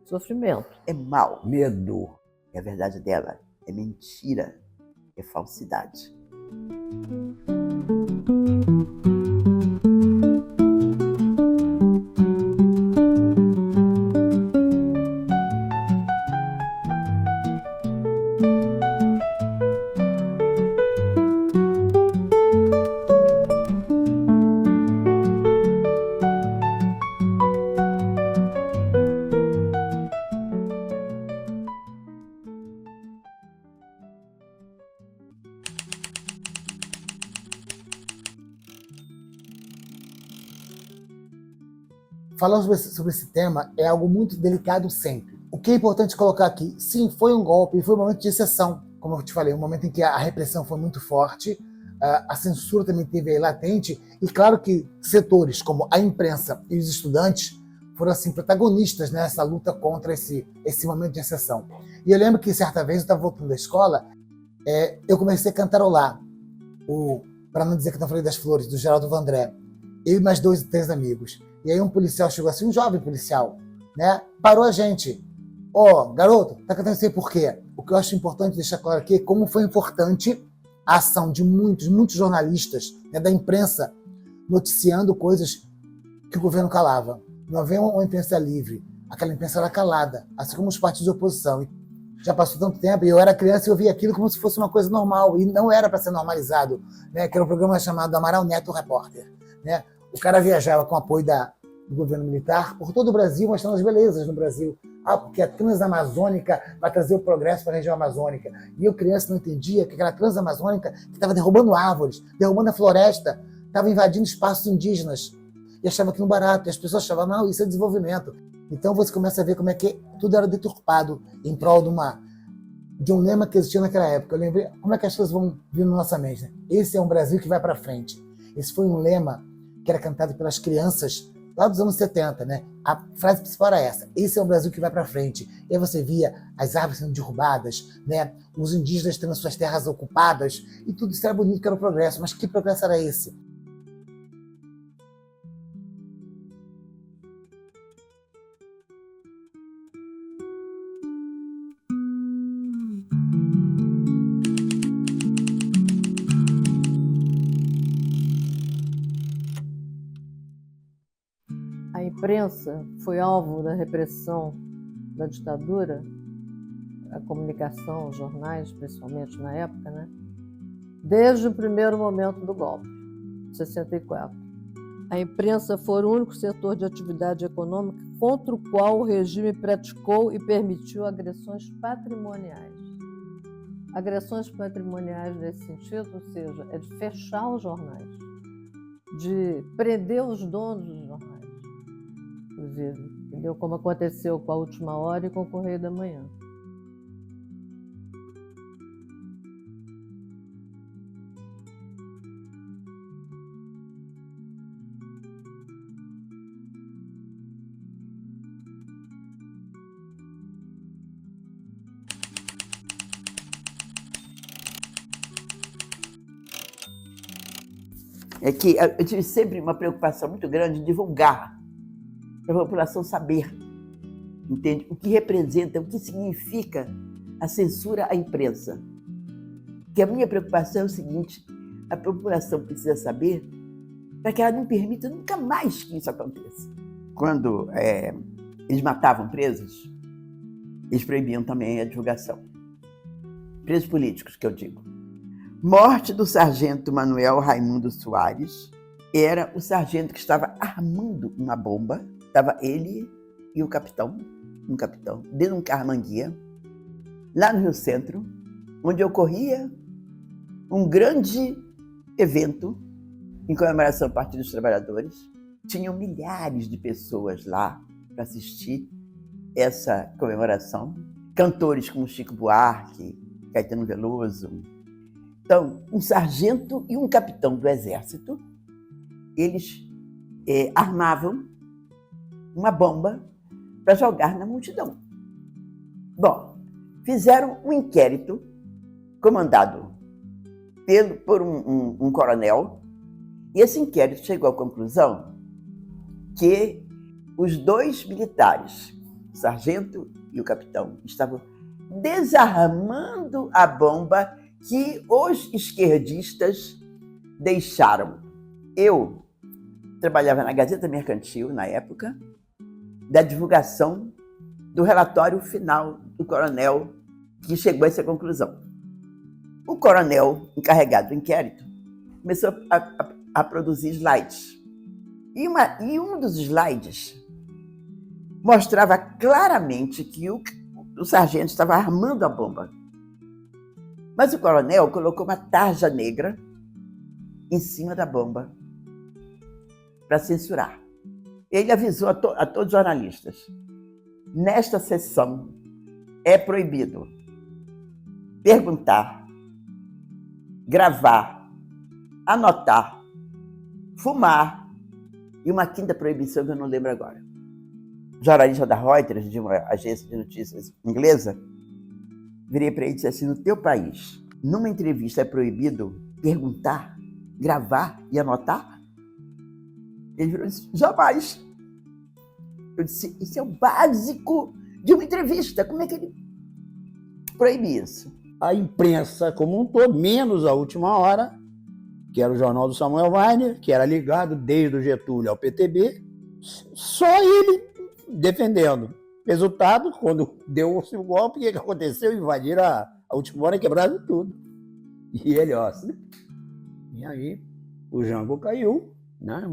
Sofrimento. É mal. Medo. E a verdade dela é mentira, é falsidade. Falar sobre esse tema é algo muito delicado sempre. O que é importante colocar aqui, sim, foi um golpe, foi um momento de exceção, como eu te falei, um momento em que a repressão foi muito forte, a censura também teve aí latente, e claro que setores como a imprensa e os estudantes foram assim, protagonistas nessa luta contra esse momento de exceção. E eu lembro que certa vez eu estava voltando da escola, eu comecei a cantarolar Para Não Dizer Que Não Falei das Flores, do Geraldo Vandré, eu e mais 2 ou 3 amigos. E aí um policial chegou assim, um jovem policial, né? Parou a gente. Garoto, tá cantando isso aí por quê? O que eu acho importante deixar claro aqui é como foi importante a ação de muitos jornalistas, né, da imprensa, noticiando coisas que o governo calava. Não havia uma imprensa livre. Aquela imprensa era calada, assim como os partidos de oposição. Já passou tanto tempo, e eu era criança e eu via aquilo como se fosse uma coisa normal, e não era para ser normalizado, né? Que era um programa chamado Amaral Neto Repórter, né? O cara viajava com apoio do governo militar por todo o Brasil, mostrando as belezas no Brasil. Porque a Transamazônica vai trazer o progresso para a região amazônica. E eu, criança, não entendia que aquela Transamazônica que estava derrubando árvores, derrubando a floresta, estava invadindo espaços indígenas. E achava aquilo barato. E as pessoas achavam, não, isso é desenvolvimento. Então você começa a ver como é que tudo era deturpado em prol de um lema que existia naquela época. Eu lembrei como é que as coisas vão vir na nossa mente, né? Esse é um Brasil que vai para frente. Esse foi um lema que era cantado pelas crianças lá dos anos 70, né? A frase principal era essa: esse é um Brasil que vai para frente. E aí você via as árvores sendo derrubadas, né? Os indígenas tendo suas terras ocupadas, e tudo isso era bonito, que era o progresso. Mas que progresso era esse? A imprensa foi alvo da repressão da ditadura, a comunicação, os jornais, principalmente na época, né? Desde o primeiro momento do golpe, 64. A imprensa foi o único setor de atividade econômica contra o qual o regime praticou e permitiu agressões patrimoniais. Agressões patrimoniais nesse sentido, ou seja, é de fechar os jornais, de prender os donos dos jornais, inclusive, entendeu? Como aconteceu com a Última Hora e com o Correio da Manhã. É que eu tive sempre uma preocupação muito grande em divulgar, para a população saber, entende? O que representa, o que significa a censura à imprensa. Que a minha preocupação é o seguinte: a população precisa saber para que ela não permita nunca mais que isso aconteça. Quando eles matavam presos, eles proibiam também a divulgação. Presos políticos, que eu digo. Morte do sargento Manuel Raimundo Soares. Era o sargento que estava armando uma bomba. Estava ele e um capitão, dentro de um carro-manguia, lá no Rio Centro, onde ocorria um grande evento em comemoração ao Partido dos Trabalhadores. Tinham milhares de pessoas lá para assistir essa comemoração. Cantores como Chico Buarque, Caetano Veloso. Então, um sargento e um capitão do Exército, eles armavam uma bomba para jogar na multidão. Bom, fizeram um inquérito comandado por um coronel, e esse inquérito chegou à conclusão que os dois militares, o sargento e o capitão, estavam desarmando a bomba que os esquerdistas deixaram. Eu trabalhava na Gazeta Mercantil, na época, da divulgação do relatório final do coronel que chegou a essa conclusão. O coronel encarregado do inquérito começou a produzir slides. E um dos slides mostrava claramente que o sargento estava armando a bomba. Mas o coronel colocou uma tarja negra em cima da bomba para censurar. Ele avisou a todos os jornalistas: nesta sessão é proibido perguntar, gravar, anotar, fumar e uma quinta proibição que eu não lembro agora. O jornalista da Reuters, de uma agência de notícias inglesa, virei para ele e disse assim: no teu país, numa entrevista é proibido perguntar, gravar e anotar? Ele virou e disse: jamais. Eu disse: isso é o básico de uma entrevista. Como é que ele proíbe isso? A imprensa como um todo, menos a Última Hora, que era o jornal do Samuel Weiner, que era ligado desde o Getúlio ao PTB, só ele defendendo. Resultado, quando deu-se o golpe, o que aconteceu? Invadiram a Última Hora e quebraram tudo. E ele, ó, assim, e aí o Jango caiu, né?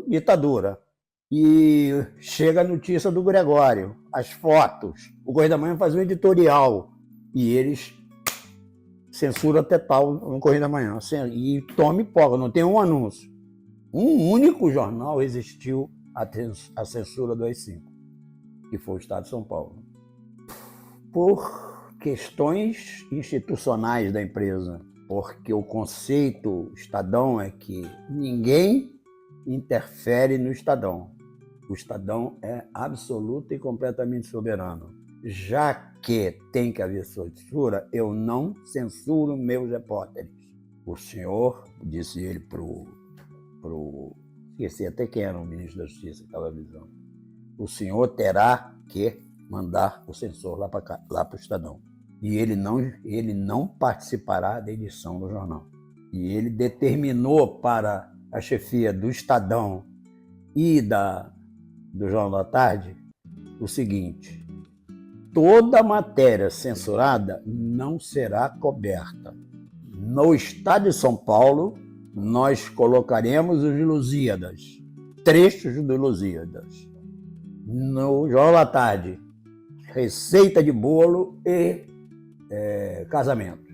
Ditadura. E chega a notícia do Gregório, as fotos, o Correio da Manhã faz um editorial e eles censura total no Correio da Manhã. E tome poca, não tem um anúncio. Um único jornal resistiu à censura do AI-5, que foi o Estado de São Paulo. Por questões institucionais da empresa, porque o conceito Estadão é que ninguém interfere no Estadão. O Estadão é absoluto e completamente soberano. Já que tem que haver censura, eu não censuro meus repórteres. O senhor, disse ele esqueci até quem era o ministro da Justiça que estava avisando, o senhor terá que mandar o censor lá para o Estadão. E ele não participará da edição do jornal. E ele determinou para a chefia do Estadão e do Jornal da Tarde o seguinte: toda matéria censurada não será coberta. No Estado de São Paulo, nós colocaremos os Lusíadas, trechos dos Lusíadas. No Jornal da Tarde, receita de bolo e casamentos.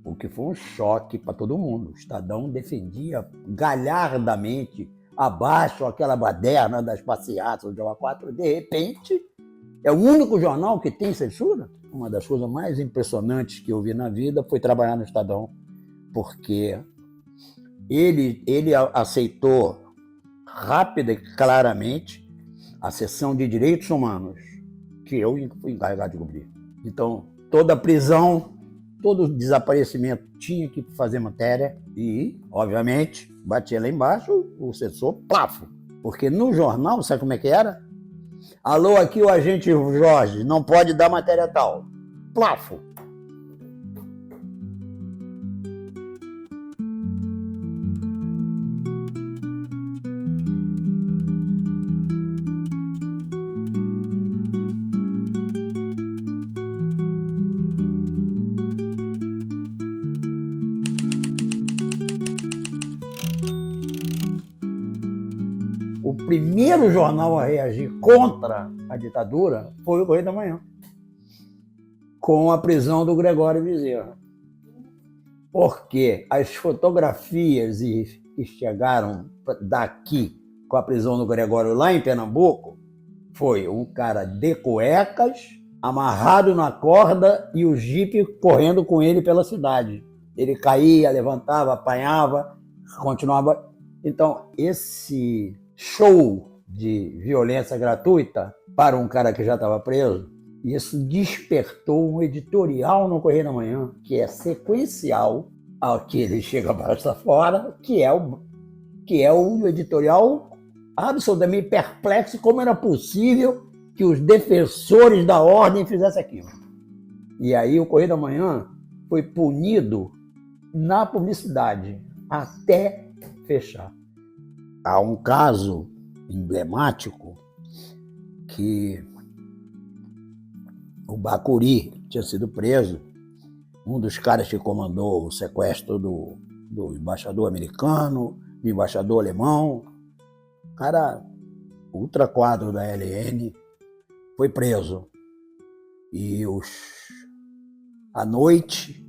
O que foi um choque para todo mundo. O Estadão defendia galhardamente abaixo aquela baderna das passeatas do João 4. De repente, é o único jornal que tem censura. Uma das coisas mais impressionantes que eu vi na vida foi trabalhar no Estadão, porque ele aceitou rápida e claramente a seção de direitos humanos, que eu fui encarregado de cobrir. Então, toda prisão, todo desaparecimento tinha que fazer matéria e, obviamente, batia lá embaixo, o censor, plafo. Porque no jornal, sabe como é que era? Alô, aqui o agente Jorge, não pode dar matéria tal. Plafo. O primeiro jornal a reagir contra a ditadura foi o Correio da Manhã, com a prisão do Gregório Bezerra. Porque as fotografias que chegaram daqui com a prisão do Gregório lá em Pernambuco foi um cara de cuecas, amarrado na corda e o jipe correndo com ele pela cidade. Ele caía, levantava, apanhava, continuava. Então, esse show de violência gratuita para um cara que já estava preso. Isso despertou um editorial no Correio da Manhã, que é sequencial ao que ele chega basta fora, que é um editorial absolutamente perplexo, como era possível que os defensores da ordem fizessem aquilo. E aí o Correio da Manhã foi punido na publicidade até fechar. Há um caso emblemático que o Bacuri tinha sido preso, um dos caras que comandou o sequestro do embaixador americano, do embaixador alemão, cara ultraquadro da LN, foi preso. E à noite,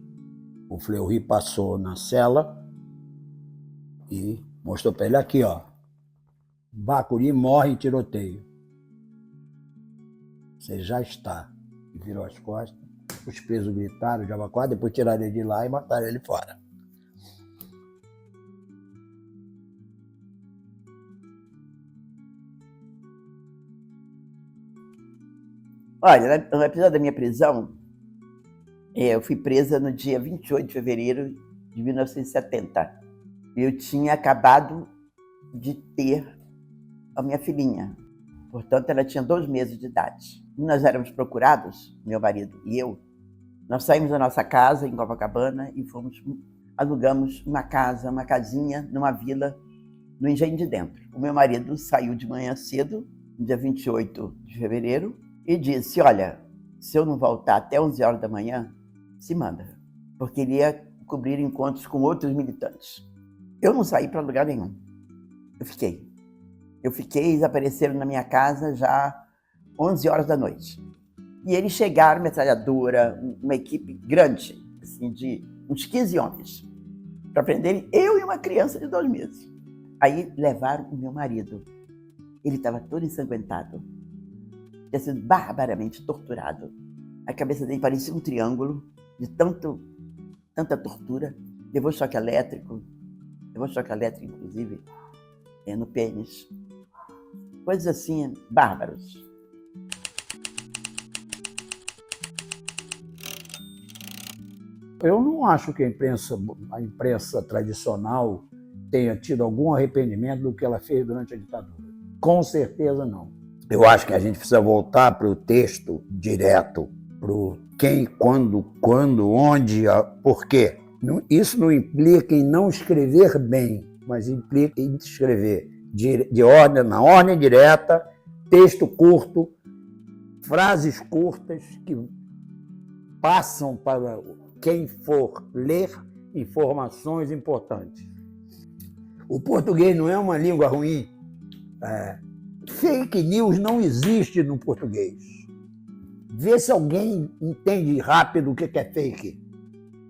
o Fleury passou na cela e mostrou para ele aqui, ó, Bacuri morre em tiroteio. Você já está. E virou as costas, os presos gritaram de Abacuá, depois tiraram ele de lá e mataram ele fora. Olha, no episódio da minha prisão, eu fui presa no dia 28 de fevereiro de 1970. Eu tinha acabado de ter a minha filhinha. Portanto, ela tinha 2 meses de idade. Nós éramos procurados, meu marido e eu. Nós saímos da nossa casa em Copacabana e alugamos uma casinha numa vila no Engenho de Dentro. O meu marido saiu de manhã cedo, no dia 28 de fevereiro, e disse, olha, se eu não voltar até 11 horas da manhã, se manda, porque ele ia cobrir encontros com outros militantes. Eu não saí para lugar nenhum. Eu fiquei, eles apareceram na minha casa já 11 horas da noite. E eles chegaram, metralhadora, uma equipe grande, assim, de uns 15 homens, para prenderem eu e uma criança de 2 meses. Aí levaram o meu marido. Ele estava todo ensanguentado. Tinha sido barbaramente torturado. A cabeça dele parecia um triângulo de tanta tortura. Levou choque elétrico, inclusive, no pênis. Coisas assim, bárbaros. Eu não acho que a imprensa tradicional tenha tido algum arrependimento do que ela fez durante a ditadura. Com certeza não. Eu acho que a gente precisa voltar para o texto direto, para o quem, quando, onde, por quê. Isso não implica em não escrever bem, mas implica em escrever na ordem direta, texto curto, frases curtas que passam para quem for ler informações importantes. O português não é uma língua ruim. Fake news não existe no português. Vê se alguém entende rápido o que é fake.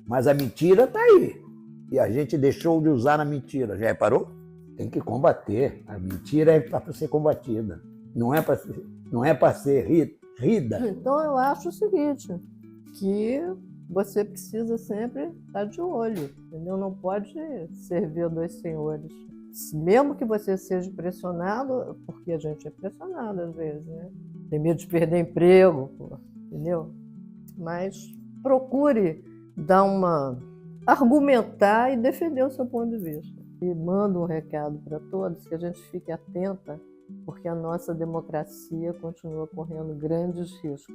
Mas a mentira está aí. E a gente deixou de usar a mentira. Já reparou? Tem que combater. A mentira é para ser combatida. Não é para ser rida. Então eu acho o seguinte, que você precisa sempre estar de olho, entendeu? Não pode servir a 2 senhores. Mesmo que você seja pressionado, porque a gente é pressionado às vezes, né? Tem medo de perder emprego, entendeu? Mas procure argumentar e defender o seu ponto de vista. E manda um recado para todos, que a gente fique atenta, porque a nossa democracia continua correndo grandes riscos.